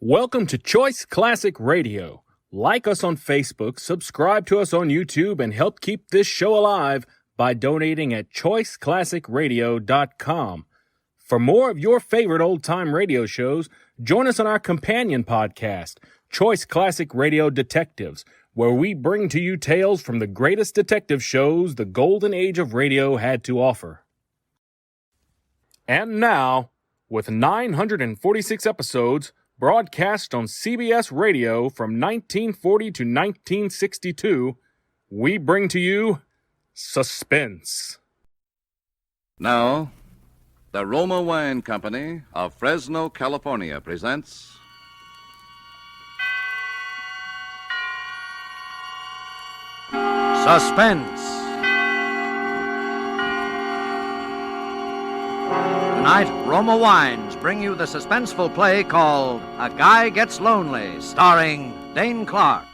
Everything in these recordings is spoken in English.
Welcome to Choice Classic Radio. Like us on Facebook, subscribe to us on YouTube, and help keep this show alive by donating at choiceclassicradio.com. For more of your favorite old-time radio shows, join us on our companion podcast, Choice Classic Radio Detectives, where we bring to you tales from the greatest detective shows the golden age of radio had to offer. And now, with 946 episodes, broadcast on CBS Radio from 1940 to 1962, we bring to you Suspense. Now, the Roma Wine Company of Fresno, California presents Suspense. Tonight, Roma Wines bring you the suspenseful play called A Guy Gets Lonely, starring Dane Clark.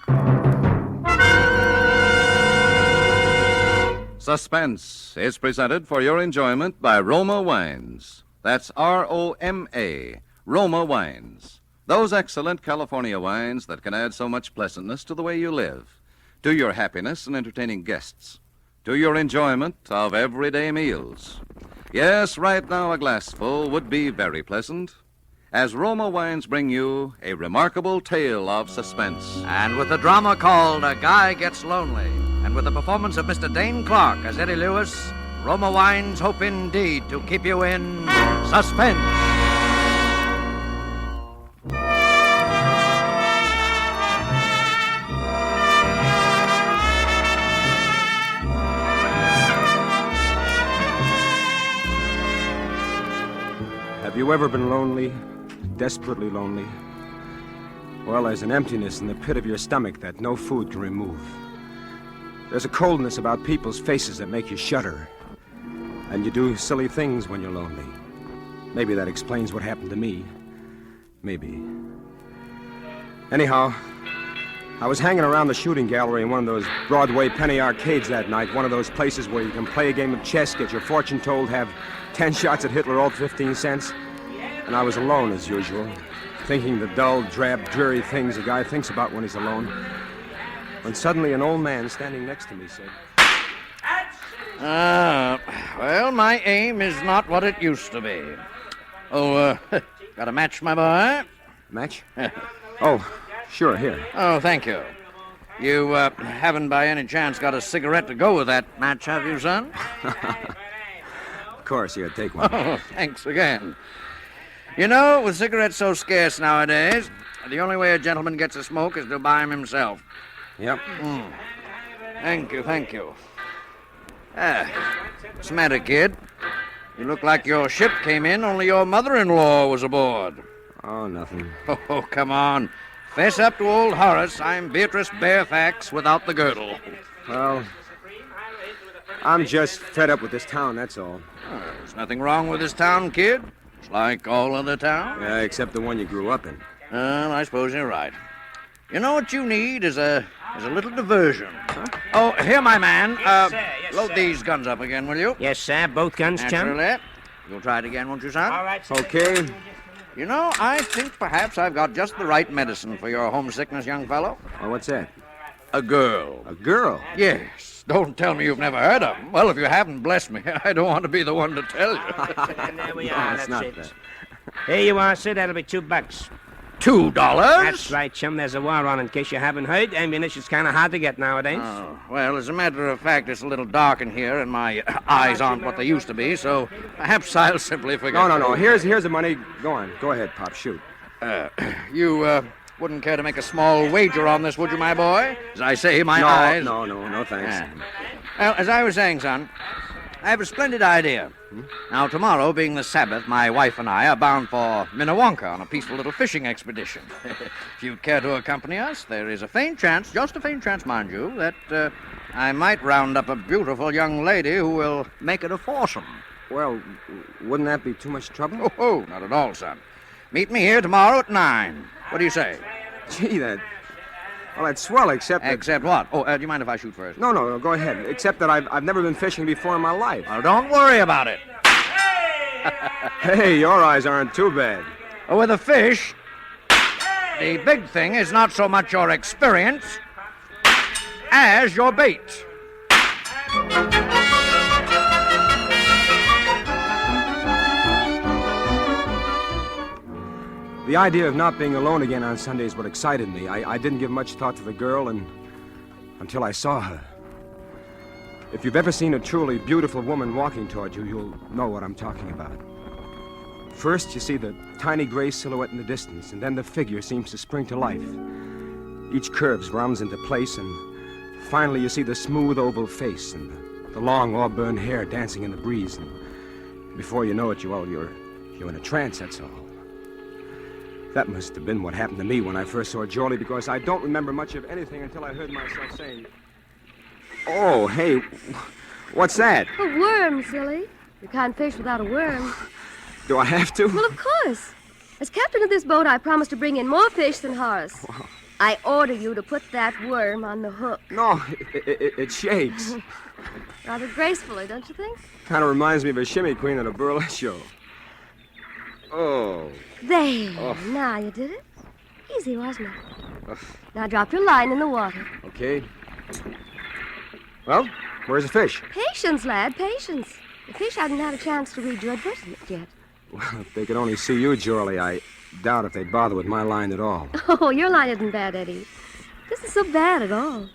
Suspense is presented for your enjoyment by Roma Wines. That's R-O-M-A, Roma Wines. Those excellent California wines that can add so much pleasantness to the way you live, to your happiness in entertaining guests, to your enjoyment of everyday meals. Yes, right now a glassful would be very pleasant, as Roma Wines bring you a remarkable tale of suspense. And with the drama called A Guy Gets Lonely, and with the performance of Mr. Dane Clark as Eddie Lewis, Roma Wines hope indeed to keep you in suspense. Have you ever been lonely? Desperately lonely? Well, there's an emptiness in the pit of your stomach that no food can remove. There's a coldness about people's faces that make you shudder. And you do silly things when you're lonely. Maybe that explains what happened to me. Maybe. Anyhow, I was hanging around the shooting gallery in one of those Broadway penny arcades that night, one of those places where you can play a game of chess, get your fortune told, have 10 shots at Hitler, all 15 cents. And I was alone, as usual, thinking the dull, drab, dreary things a guy thinks about when he's alone, when suddenly an old man standing next to me said, Well, my aim is not what it used to be. Oh, got a match, my boy? Match? Oh, sure, here. Oh, thank you. You haven't by any chance got a cigarette to go with that match, have you, son? Of course, here, take one. Oh, thanks again. You know, with cigarettes so scarce nowadays, the only way a gentleman gets a smoke is to buy them himself. Yep. Thank you, thank you. What's the matter, kid? You look like your ship came in, only your mother-in-law was aboard. Oh, nothing. Oh, come on. Fess up to old Horace. I'm Beatrice Barefax without the girdle. Well, I'm just fed up with this town, that's all. Oh, there's nothing wrong with this town, kid. It's like all other towns. Yeah, except the one you grew up in. Well, I suppose you're right. You know what you need is a little diversion. Huh? Oh, here, my man. Yes, sir. Yes, load sir. these guns up again, will you? Yes, sir. Both guns, chum. Naturally. You'll try it again, won't you, son? All right, sir. Okay. You know, I think perhaps I've got just the right medicine for your homesickness, young fellow. Well, what's that? A girl. A girl? Yes. Don't tell me you've never heard of them. Well, if you haven't, bless me. I don't want to be the one to tell you. And there we No, are. it's That's not it. that. Here you are, sir. That'll be $2. $2? That's right, chum. There's a war on, in case you haven't heard. Ammunition's kind of hard to get nowadays. Oh, well, as a matter of fact, it's a little dark in here, and my eyes aren't what they used to be, so perhaps I'll simply forget. No. Here's the money. Go on. Go ahead, Pop. Shoot. You wouldn't care to make a small wager on this, would you, my boy? As I say, my eyes... No, thanks. Yeah. Well, as I was saying, son, I have a splendid idea. Now, tomorrow, being the Sabbath, my wife and I are bound for Minnewanka on a peaceful little fishing expedition. If you'd care to accompany us, there is a faint chance, just a faint chance, mind you, that I might round up a beautiful young lady who will make it a foursome. Well, wouldn't that be too much trouble? Oh, not at all, son. Meet me here tomorrow at 9. What do you say? Gee, well, that's swell, except that... Except what? Oh, do you mind if I shoot first? No, go ahead. Except that I've never been fishing before in my life. Well, don't worry about it. Hey, your eyes aren't too bad. With a fish, The big thing is not so much your experience as your bait. The idea of not being alone again on Sunday is what excited me. I didn't give much thought to the girl until I saw her. If you've ever seen a truly beautiful woman walking toward you, you'll know what I'm talking about. First, you see the tiny gray silhouette in the distance, and then the figure seems to spring to life. Each curve rounds into place, and finally you see the smooth oval face and the long auburn hair dancing in the breeze. And before you know it, you're in a trance, that's all. That must have been what happened to me when I first saw Jolie, because I don't remember much of anything until I heard myself saying, "Oh, hey, what's that?" A worm, silly. You can't fish without a worm. Do I have to? Well, of course. As captain of this boat, I promised to bring in more fish than Horace. Wow. I order you to put that worm on the hook. No, it shakes. Rather gracefully, don't you think? Kind of reminds me of a shimmy queen at a burlesque show. Oh. There. Oh. Now you did it. Easy, wasn't it? Now drop your line in the water. Okay. Well, where's the fish? Patience, lad, patience. The fish haven't had a chance to read your advertisement yet. Well, if they could only see you, Jolie, I doubt if they'd bother with my line at all. Oh, your line isn't bad, Eddie. This is so bad at all.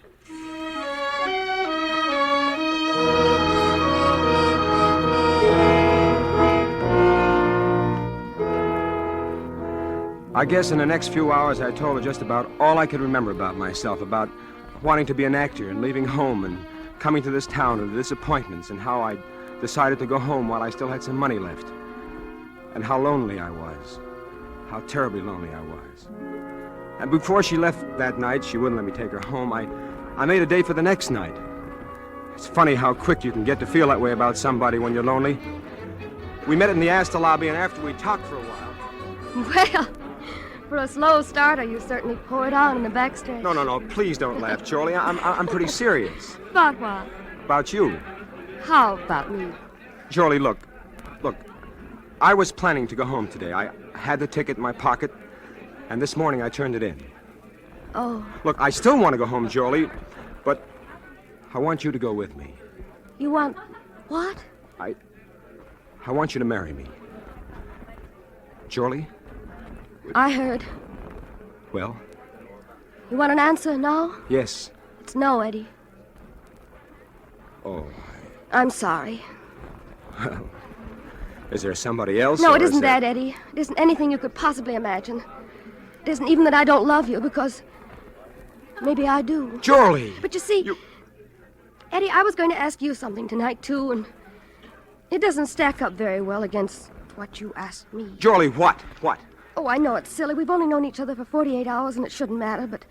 I guess in the next few hours I told her just about all I could remember about myself, about wanting to be an actor and leaving home and coming to this town and the disappointments, and how I decided to go home while I still had some money left, and how lonely I was, how terribly lonely I was. And before she left that night, she wouldn't let me take her home. I made a date for the next night. It's funny how quick you can get to feel that way about somebody when you're lonely. We met in the Astor lobby, and after we talked for a while... Well, for a slow starter, you certainly poured on in the backstretch. No, please don't laugh, Jolie. I'm pretty serious. About what? About you. How about me? Jolie, look. I was planning to go home today. I had the ticket in my pocket, and this morning I turned it in. Oh. Look, I still want to go home, Jolie, but I want you to go with me. You want what? I want you to marry me. Jolie? I heard. Well? You want an answer now? Yes. It's no, Eddie. Oh. I'm sorry. Well, is there somebody else? No, or it isn't is there... that, Eddie. It isn't anything you could possibly imagine. It isn't even that I don't love you, because maybe I do. Jolie! But you see, Eddie, I was going to ask you something tonight, too, and it doesn't stack up very well against what you asked me. Jolie, what? What? Oh, I know it's silly. We've only known each other for 48 hours, and it shouldn't matter, but...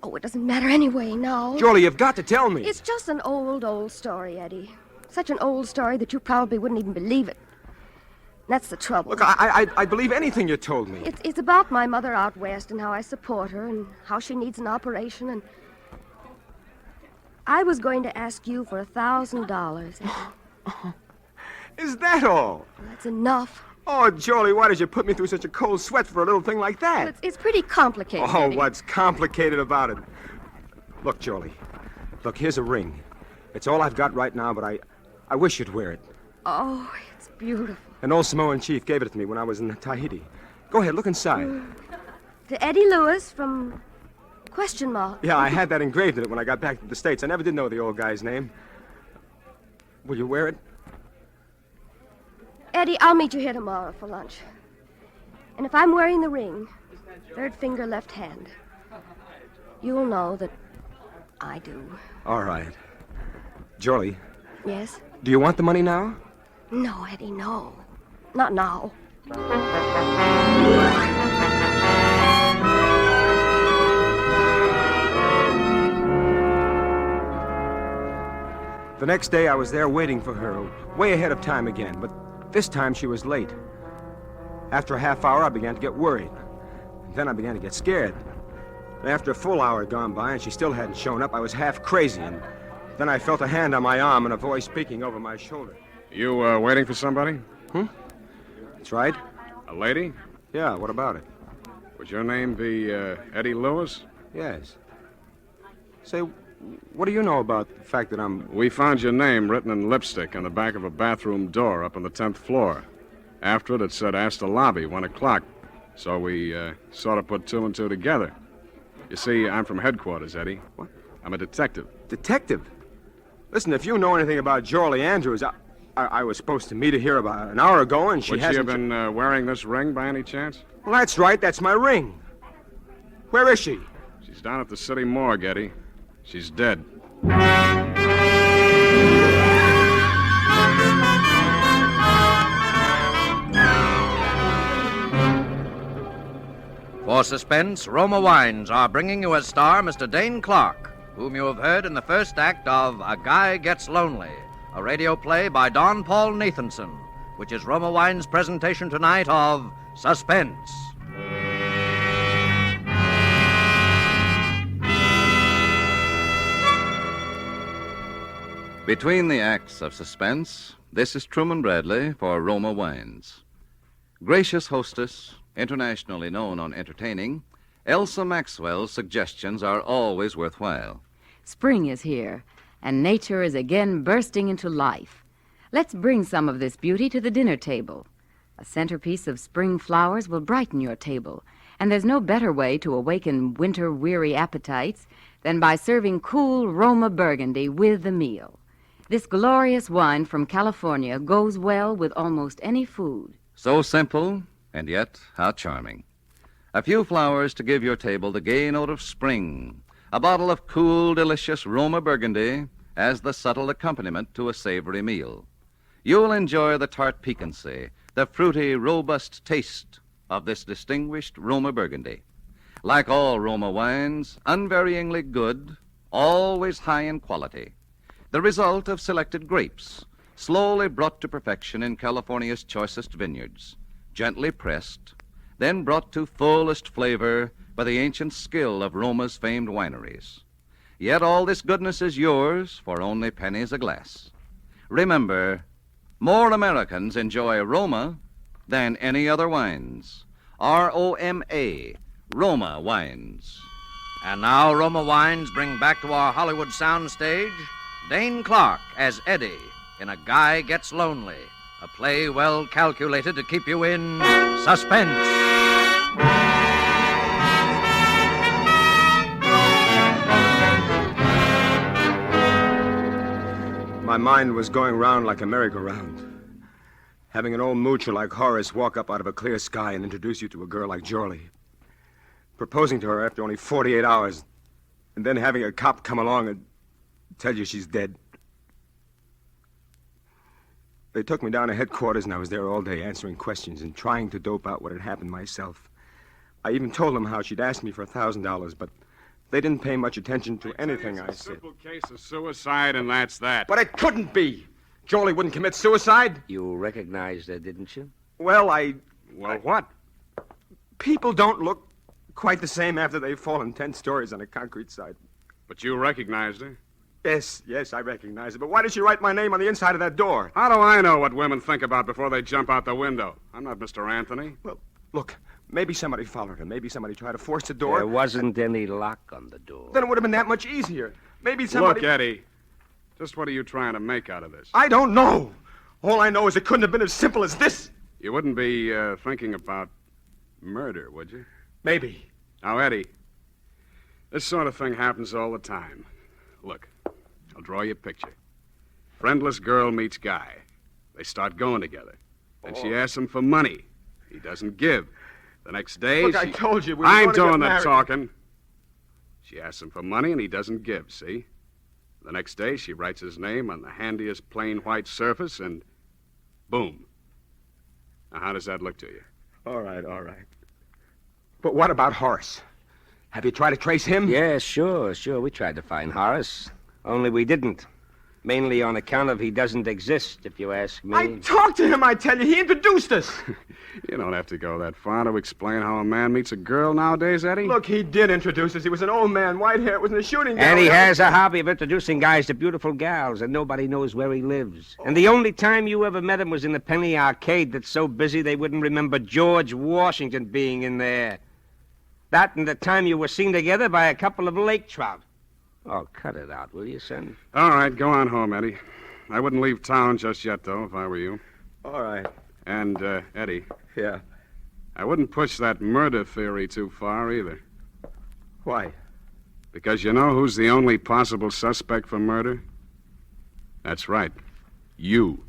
Oh, it doesn't matter anyway now. Jolie, you've got to tell me. It's just an old story, Eddie. Such an old story that you probably wouldn't even believe it. That's the trouble. Look, I believe anything you told me. It's about my mother out west and how I support her and how she needs an operation, and... I was going to ask you for $1,000. Is that all? That's enough. Oh, Jolie, why did you put me through such a cold sweat for a little thing like that? Well, it's pretty complicated, Oh, Eddie. what's complicated about it? Look, Jolie. Look, here's a ring. It's all I've got right now, but I wish you'd wear it. Oh, it's beautiful. An old Samoan chief gave it to me when I was in Tahiti. Go ahead, look inside. To Eddie Lewis from... Question mark. Yeah, I had that engraved in it when I got back to the States. I never did know the old guy's name. Will you wear it? Eddie, I'll meet you here tomorrow for lunch. And if I'm wearing the ring, third finger, left hand, you'll know that I do. All right. Jolie, Yes? do you want the money now? No, Eddie, no. Not now. The next day I was there waiting for her, way ahead of time again, but this time she was late. After a half hour, I began to get worried. Then I began to get scared. After a full hour had gone by and she still hadn't shown up, I was half crazy, and then I felt a hand on my arm and a voice speaking over my shoulder. You, waiting for somebody? That's right. A lady? Yeah, what about it? Would your name be Eddie Lewis? Yes. Say, what do you know about the fact that I'm... We found your name written in lipstick on the back of a bathroom door up on the 10th floor. After it said Astor Lobby, 1 o'clock. So we sort of put 2 and 2 together. You see, I'm from headquarters, Eddie. What? I'm a detective. Detective? Listen, if you know anything about Jorlie Andrews, I was supposed to meet her here about an hour ago, and she Would hasn't... she have been wearing this ring by any chance? Well, that's right. That's my ring. Where is she? She's down at the city morgue, Eddie. She's dead. For Suspense, Roma Wines are bringing you as star Mr. Dane Clark, whom you have heard in the first act of A Guy Gets Lonely, a radio play by Don Paul Nathanson, which is Roma Wines' presentation tonight of Suspense. Between the acts of Suspense, this is Truman Bradley for Roma Wines. Gracious hostess, internationally known on entertaining, Elsa Maxwell's suggestions are always worthwhile. Spring is here, and nature is again bursting into life. Let's bring some of this beauty to the dinner table. A centerpiece of spring flowers will brighten your table, and there's no better way to awaken winter-weary appetites than by serving cool Roma Burgundy with the meal. This glorious wine from California goes well with almost any food. So simple, and yet how charming. A few flowers to give your table the gay note of spring. A bottle of cool, delicious Roma Burgundy as the subtle accompaniment to a savory meal. You'll enjoy the tart piquancy, the fruity, robust taste of this distinguished Roma Burgundy. Like all Roma wines, unvaryingly good, always high in quality. The result of selected grapes, slowly brought to perfection in California's choicest vineyards, gently pressed, then brought to fullest flavor by the ancient skill of Roma's famed wineries. Yet all this goodness is yours for only pennies a glass. Remember, more Americans enjoy Roma than any other wines. R-O-M-A, Roma Wines. And now Roma Wines bring back to our Hollywood soundstage Dane Clark as Eddie in A Guy Gets Lonely, a play well calculated to keep you in suspense. My mind was going round like a merry-go-round. Having an old moocher like Horace walk up out of a clear sky and introduce you to a girl like Jorlie. Proposing to her after only 48 hours. And then having a cop come along and tell you she's dead. They took me down to headquarters, and I was there all day answering questions and trying to dope out what had happened myself. I even told them how she'd asked me for $1,000, but they didn't pay much attention to anything I said. It's a simple case of suicide, and that's that. But it couldn't be. Jorlie wouldn't commit suicide. You recognized her, didn't you? Well, Well, what? people don't look quite the same after they've fallen 10 stories on a concrete sidewalk. But you recognized her. Yes, I recognize it. But why did she write my name on the inside of that door? How do I know what women think about before they jump out the window? I'm not Mr. Anthony. Well, look, maybe somebody followed her. Maybe somebody tried to force the door. There wasn't any lock on the door. Then it would have been that much easier. Maybe somebody... Look, Eddie, just what are you trying to make out of this? I don't know. All I know is it couldn't have been as simple as this. You wouldn't be thinking about murder, would you? Maybe. Now, Eddie, this sort of thing happens all the time. Look, I'll draw you a picture. Friendless girl meets guy. They start going together. Then she asks him for money. He doesn't give. The next day, Look, I told you we were I'm going to get doing the married. talking. She asks him for money, and he doesn't give, see? The next day, she writes his name on the handiest plain white surface, and boom. Now, how does that look to you? All right. But what about Horace? Have you tried to trace him? Yeah, sure. We tried to find Horace. Only we didn't. Mainly on account of he doesn't exist, if you ask me. I talked to him, I tell you. He introduced us. You don't have to go that far to explain how a man meets a girl nowadays, Eddie. Look, he did introduce us. He was an old man, white hair. It was in the shooting gallery. And he has a hobby of introducing guys to beautiful gals, and nobody knows where he lives. And the only time you ever met him was in the Penny Arcade that's so busy they wouldn't remember George Washington being in there. That and the time you were seen together by a couple of lake trout. Oh, cut it out, will you, son? All right, go on home, Eddie. I wouldn't leave town just yet, though, if I were you. All right. And, Eddie, Yeah. I wouldn't push that murder theory too far either. Why? Because you know who's the only possible suspect for murder? That's right. You.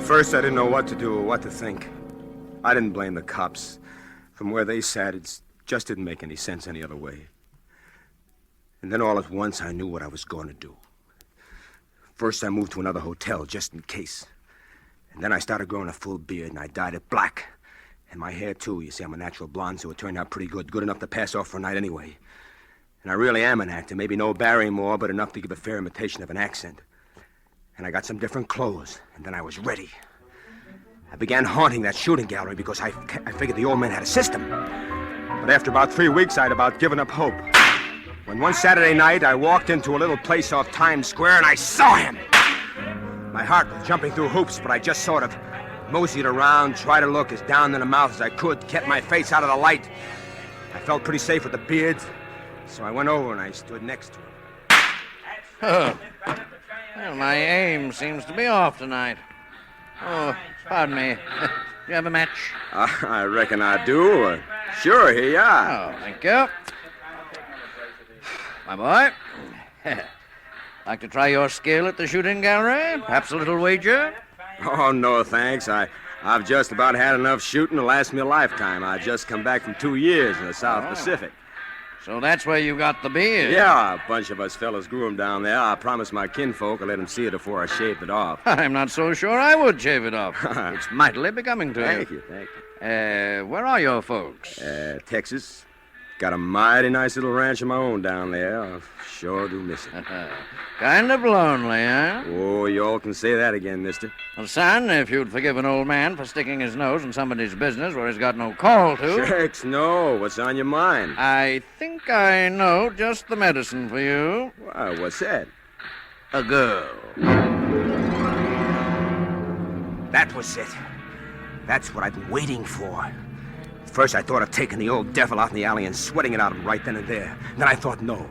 First, I didn't know what to do or what to think. I didn't blame the cops. From where they sat, it just didn't make any sense any other way. And then all at once, I knew what I was going to do. First, I moved to another hotel, just in case. And then I started growing a full beard, and I dyed it black. And my hair, too. You see, I'm a natural blonde, so it turned out pretty good. Good enough to pass off for a night anyway. And I really am an actor. Maybe no Barrymore, but enough to give a fair imitation of an accent. And I got some different clothes, and then I was ready. I began haunting that shooting gallery because I figured the old man had a system. But after about 3 weeks, I'd about given up hope. When one Saturday night, I walked into a little place off Times Square, and I saw him. My heart was jumping through hoops, but I just sort of moseyed around, tried to look as down in the mouth as I could, kept my face out of the light. I felt pretty safe with the beard, so I went over and I stood next to him. Oh. Well, my aim seems to be off tonight. Oh, pardon me. Do you have a match? I reckon I do. Sure, here you are. Oh, thank you. My boy, like to try your skill at the shooting gallery? Perhaps a little wager? Oh, no, thanks. I've just about had enough shooting to last me a lifetime. I just come back from 2 years in the South Pacific. So that's where you got the beard? Yeah, a bunch of us fellas grew 'em down there. I promised my kinfolk I'd let 'em see it before I shaved it off. I'm not so sure I would shave it off. It's mightily becoming to you. Thank you. Where are your folks? Texas. Got a mighty nice little ranch of my own down there. I sure do miss it. Kind of lonely, huh? Oh, you all can say that again, mister. Well, son, if you'd forgive an old man for sticking his nose in somebody's business where he's got no call to. Shucks, no. What's on your mind? I think I know just the medicine for you. Why, what's that? A girl. That was it. That's what I've been waiting for. First, I thought of taking the old devil out in the alley and sweating it out of him right then and there. Then I thought, no,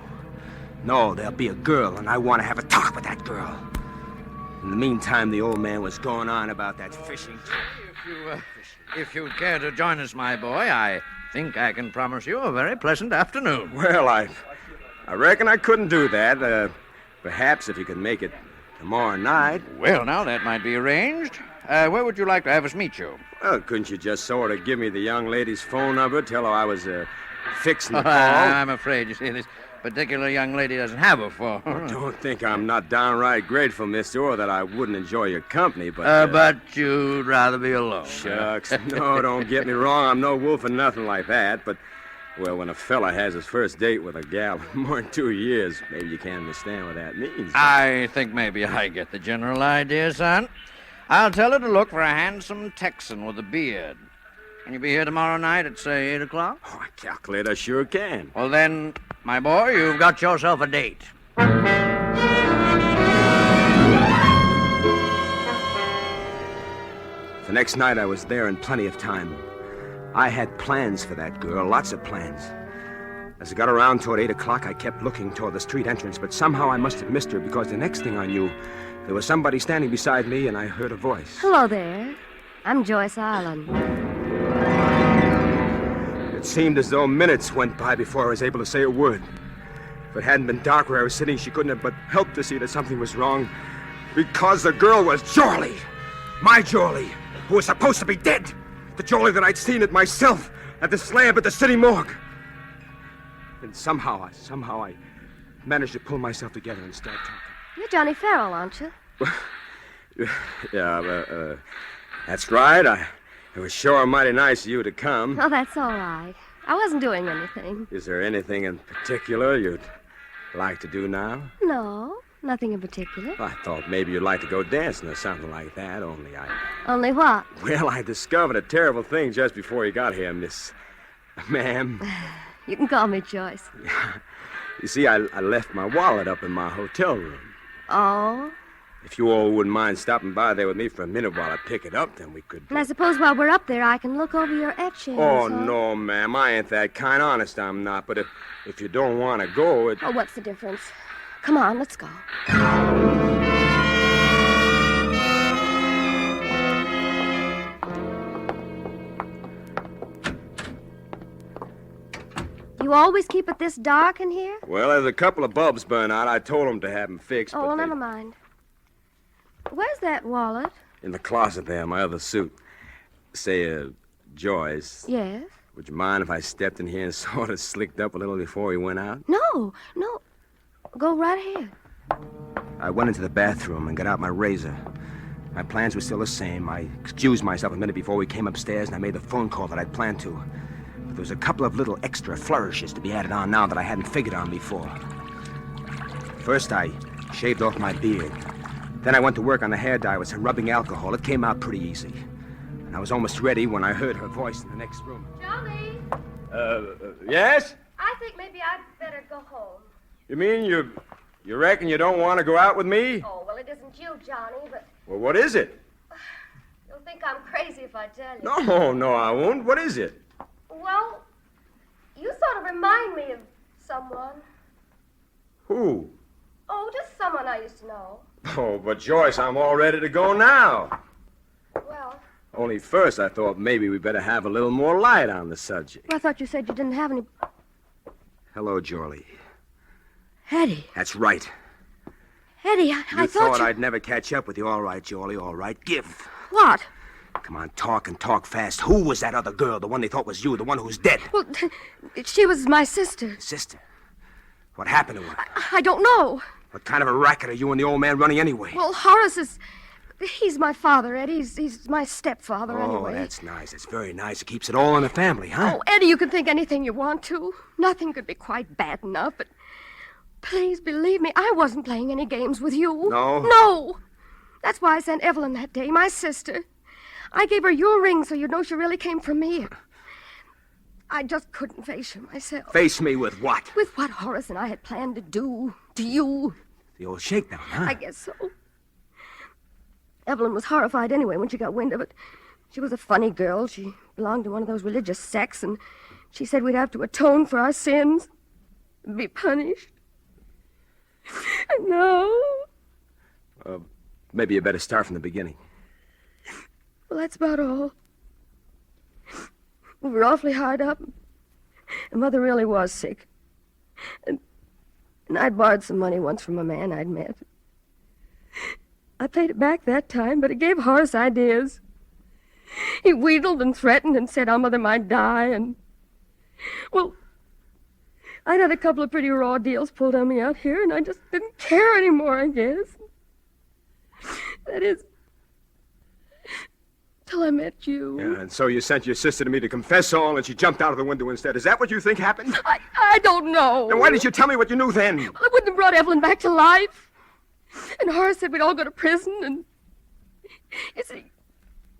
there'll be a girl, and I want to have a talk with that girl. In the meantime, the old man was going on about that fishing trip. If you'd care to join us, my boy, I think I can promise you a very pleasant afternoon. Well, I reckon I couldn't do that. Perhaps if you could make it tomorrow night. Well, now, that might be arranged. Where would you like to have us meet you? Well, couldn't you just sort of give me the young lady's phone number, tell her I was fixing the call? I'm afraid, you see, this particular young lady doesn't have a phone. Don't think I'm not downright grateful, mister, or that I wouldn't enjoy your company, but... But you'd rather be alone. Shucks. No, don't get me wrong. I'm no wolf or nothing like that, but... Well, when a fella has his first date with a gal in more than 2 years, maybe you can't understand what that means. I think maybe I get the general idea, son. I'll tell her to look for a handsome Texan with a beard. Can you be here tomorrow night at, say, 8 o'clock? Oh, I calculate I sure can. Well, then, my boy, you've got yourself a date. The next night I was there in plenty of time. I had plans for that girl, lots of plans. As I got around toward 8 o'clock, I kept looking toward the street entrance, but somehow I must have missed her because the next thing I knew, there was somebody standing beside me and I heard a voice. Hello there. I'm Joyce Island. It seemed as though minutes went by before I was able to say a word. If it hadn't been dark where I was sitting, she couldn't have but helped to see that something was wrong. Because the girl was Jorlie. My Jorlie, who was supposed to be dead. The Jorlie that I'd seen it myself at the slab at the city morgue. And somehow I managed to pull myself together and start talking. You're Johnny Farrell, aren't you? Yeah, that's right. It was sure mighty nice of you to come. Oh, that's all right. I wasn't doing anything. Is there anything in particular you'd like to do now? No, nothing in particular. I thought maybe you'd like to go dancing or something like that, Only what? Well, I discovered a terrible thing just before you got here, Ma'am. You can call me Joyce. You see, I left my wallet up in my hotel room. Oh? If you all wouldn't mind stopping by there with me for a minute while I pick it up, then we could... And I suppose while we're up there, I can look over your etchings. Oh, huh? no, ma'am. I ain't that kind. Honest, I'm not. But if you don't want to go, it... Oh, what's the difference? Come on, let's go. You always keep it this dark in here? Well, there's a couple of bulbs burn out. I told them to have them fixed. Oh, but well, they- never mind. Where's that wallet? In the closet there, my other suit. Say, Joyce, Yes? would you mind if I stepped in here and sort of slicked up a little before we went out? No. Go right ahead. I went into the bathroom and got out my razor. My plans were still the same. I excused myself a minute before we came upstairs, and I made the phone call that I'd planned to. But there was a couple of little extra flourishes to be added on now that I hadn't figured on before. First, I shaved off my beard. Then I went to work on the hair dye with some rubbing alcohol. It came out pretty easy. And I was almost ready when I heard her voice in the next room. Johnny, Yes? I think maybe I'd better go home. You mean you reckon you don't want to go out with me? Oh, well, it isn't you, Johnny, but Well, what is it? you'll think I'm crazy if I tell you. No, I won't. What is it? Well, you sort of remind me of someone. Who? Oh, just someone I used to know. Oh, but Joyce, I'm all ready to go now. Well, Only first I thought maybe we better have a little more light on the subject. I thought you said you didn't have any... Hello, Jorlie. Eddie. That's right. Eddie, I You thought thought you... I'd never catch up with you. All right, Jorlie, all right. Give. What? Come on, talk and talk fast. Who was that other girl, the one they thought was you, the one who's dead? Well, she was my sister. Sister. What happened to her? I don't know. What kind of a racket are you and the old man running anyway? Well, Horace is... He's my father, Eddie. He's my stepfather, Oh, anyway. that's nice. That's very nice. It keeps it all in the family, huh? Oh, Eddie, you can think anything you want to. Nothing could be quite bad enough, but... Please believe me, I wasn't playing any games with you. No? No. That's why I sent Evelyn that day, my sister. I gave her your ring so you'd know she really came from me. I just couldn't face you myself. Face me with what? With what Horace and I had planned to do to you. The old shakedown, huh? I guess so. Evelyn was horrified anyway when she got wind of it. She was a funny girl. She belonged to one of those religious sects, and she said we'd have to atone for our sins, be punished. And now... Maybe you better start from the beginning. Well, that's about all. We were awfully hard up. And Mother really was sick. And I'd borrowed some money once from a man I'd met. I paid it back that time, but it gave Horace ideas. He wheedled and threatened and said our mother might die, and... Well, I'd had a couple of pretty raw deals pulled on me out here, and I just didn't care anymore, I guess. That is... till I met you. Yeah, and so you sent your sister to me to confess all, and she jumped out of the window instead. Is that what you think happened? I don't know. Then why didn't you tell me what you knew then? Well, I wouldn't have brought Evelyn back to life. And Horace said we'd all go to prison, and... You see,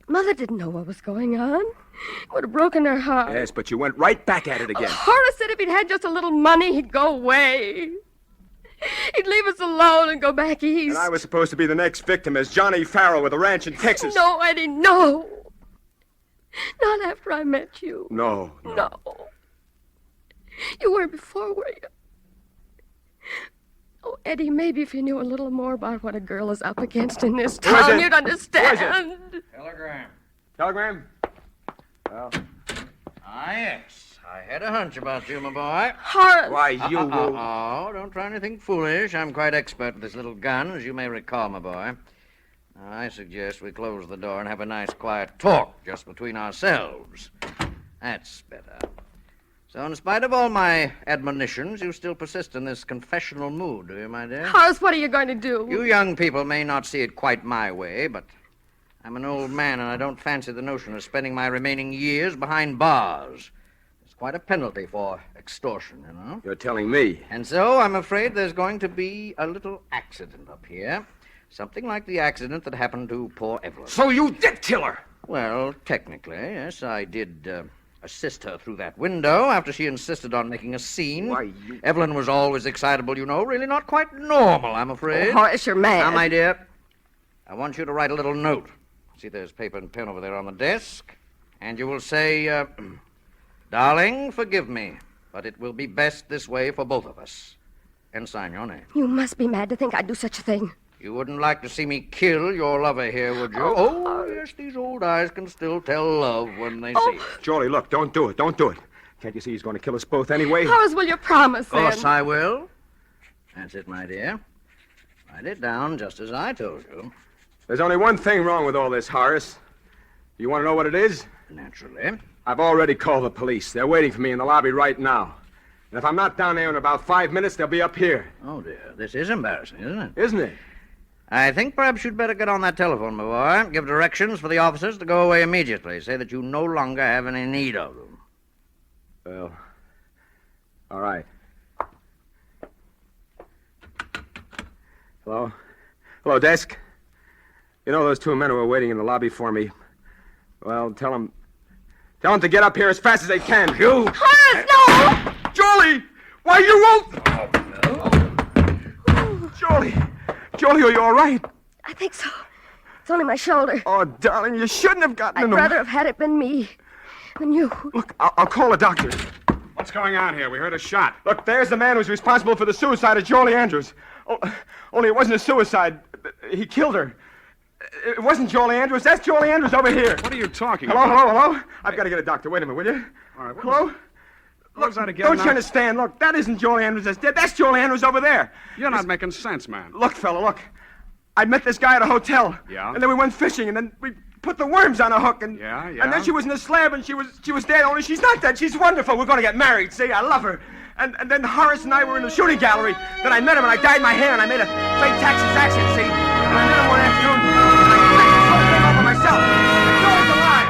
Mother didn't know what was going on. It would have broken her heart. Yes, but you went right back at it again. Horace said if he'd had just a little money, he'd go away. He'd leave us alone and go back east. And I was supposed to be the next victim as Johnny Farrell with a ranch in Texas. No, Eddie, no. Not after I met you. No. No. You were before, were you? Oh, Eddie, maybe if you knew a little more about what a girl is up against in this Who is town, it? you'd understand. Telegram. Telegram? Well, Yes. I had a hunch about you, my boy. Horace. why, you... Oh, don't try anything foolish. I'm quite expert with this little gun, as you may recall, my boy. Now, I suggest we close the door and have a nice, quiet talk just between ourselves. That's better. So, in spite of all my admonitions, you still persist in this confessional mood, do you, my dear? Horace, what are you going to do? You young people may not see it quite my way, but I'm an old man, and I don't fancy the notion of spending my remaining years behind bars. It's quite a penalty for extortion, you know. You're telling me. And so I'm afraid there's going to be a little accident up here. Something like the accident that happened to poor Evelyn. So you did kill her! Well, technically, yes, I did assist her through that window after she insisted on making a scene. Why, you... Evelyn was always excitable, you know. Really not quite normal, I'm afraid. Oh, Horace, you're mad. Now, my dear, I want you to write a little note. See, there's paper and pen over there on the desk. And you will say, Darling, forgive me, but it will be best this way for both of us. And sign your name. You must be mad to think I'd do such a thing. You wouldn't like to see me kill your lover here, would you? Oh, yes, these old eyes can still tell love when they see it. Jolie, look, don't do it. Don't do it. Can't you see he's going to kill us both anyway? Horace, will you promise, Of then? course I will. That's it, my dear. Write it down just as I told you. There's only one thing wrong with all this, Horace. You want to know what it is? Naturally. I've already called the police. They're waiting for me in the lobby right now. And if I'm not down there in about 5 minutes, they'll be up here. Oh, dear. This is embarrassing, isn't it? Isn't it? I think perhaps you'd better get on that telephone, my boy. Give directions for the officers to go away immediately. Say that you no longer have any need of them. Well, all right. Hello? Hello, desk. You know those two men who are waiting in the lobby for me? Well, tell them to get up here as fast as they can. You! Horace, no! Jolie! Why, you won't! Jolie! Jolie, are you all right? I think so. It's only my shoulder. Oh, darling, you shouldn't have gotten I'd in the... rather have had it been me than you. Look, I'll call a doctor. What's going on here? We heard a shot. Look, there's the man who's responsible for the suicide of Jolie Andrews. Only it wasn't a suicide. He killed her. It wasn't Jolie Andrews. That's Jolie Andrews over here. What are you talking Hello, about? hello. I've got to get a doctor. Wait a minute, will you? All right, Hello? What was I to get Don't now? you understand? Look, that isn't Jolie Andrews that's dead. That's Jolie Andrews over there. You're not making sense, man. Look, fella, look. I met this guy at a hotel. Yeah? And then we went fishing, and then we put the worms on a hook, and... Yeah? And then she was in a slab, and she was dead, only she's not dead. She's wonderful. We're going to get married, see? I love her. And then Horace and I were in the shooting gallery. Then I met him, and I dyed my hair, and I made a fake Texas accent, see? And I met him one afternoon, and I faked this whole thing over myself. Joey's alive.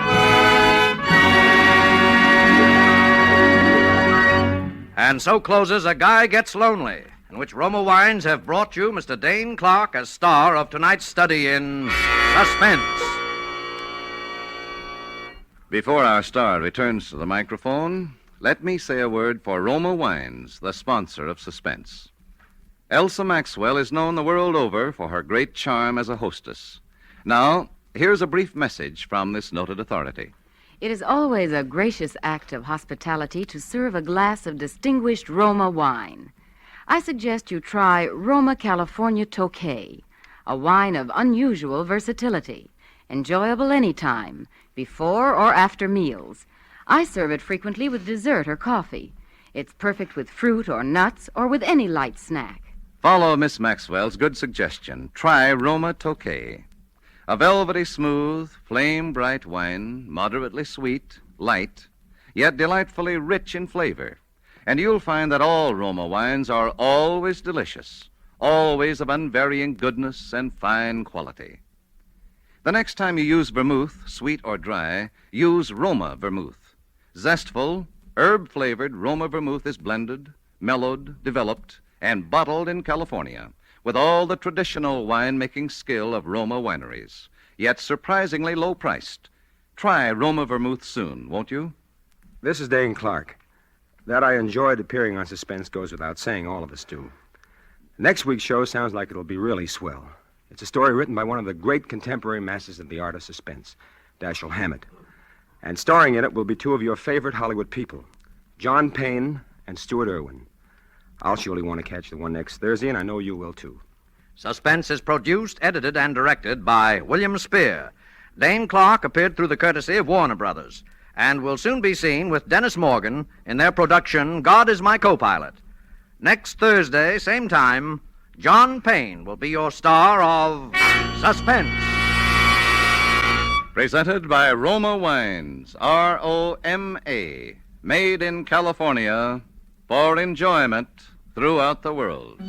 And so closes A Guy Gets Lonely, in which Roma Wines have brought you Mr. Dane Clark as star of tonight's study in Suspense. Before our star returns to the microphone, let me say a word for Roma Wines, the sponsor of Suspense. Elsa Maxwell is known the world over for her great charm as a hostess. Now, here's a brief message from this noted authority. It is always a gracious act of hospitality to serve a glass of distinguished Roma wine. I suggest you try Roma California Tokay, a wine of unusual versatility, enjoyable any time, before or after meals. I serve it frequently with dessert or coffee. It's perfect with fruit or nuts or with any light snack. Follow Miss Maxwell's good suggestion. Try Roma Tokay. A velvety smooth, flame-bright wine, moderately sweet, light, yet delightfully rich in flavor. And you'll find that all Roma wines are always delicious, always of unvarying goodness and fine quality. The next time you use vermouth, sweet or dry, use Roma vermouth. Zestful, herb-flavored Roma vermouth is blended, mellowed, developed, and bottled in California with all the traditional wine-making skill of Roma wineries, yet surprisingly low-priced. Try Roma vermouth soon, won't you? This is Dane Clark. That I enjoyed appearing on Suspense goes without saying. All of us do. Next week's show sounds like it'll be really swell. It's a story written by one of the great contemporary masters of the art of suspense, Dashiell Hammett. And starring in it will be two of your favorite Hollywood people, John Payne and Stuart Irwin. I'll surely want to catch the one next Thursday, and I know you will, too. Suspense is produced, edited, and directed by William Spear. Dane Clark appeared through the courtesy of Warner Brothers and will soon be seen with Dennis Morgan in their production, God is My Co-Pilot. Next Thursday, same time, John Payne will be your star of Suspense. Presented by Roma Wines, R-O-M-A, made in California for enjoyment throughout the world.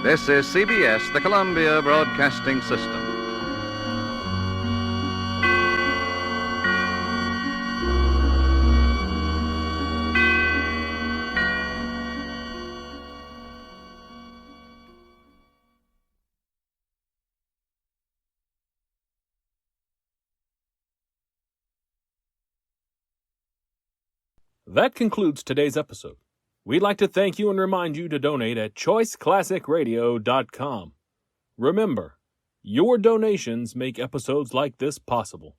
This is CBS, the Columbia Broadcasting System. That concludes today's episode. We'd like to thank you and remind you to donate at choiceclassicradio.com. Remember, your donations make episodes like this possible.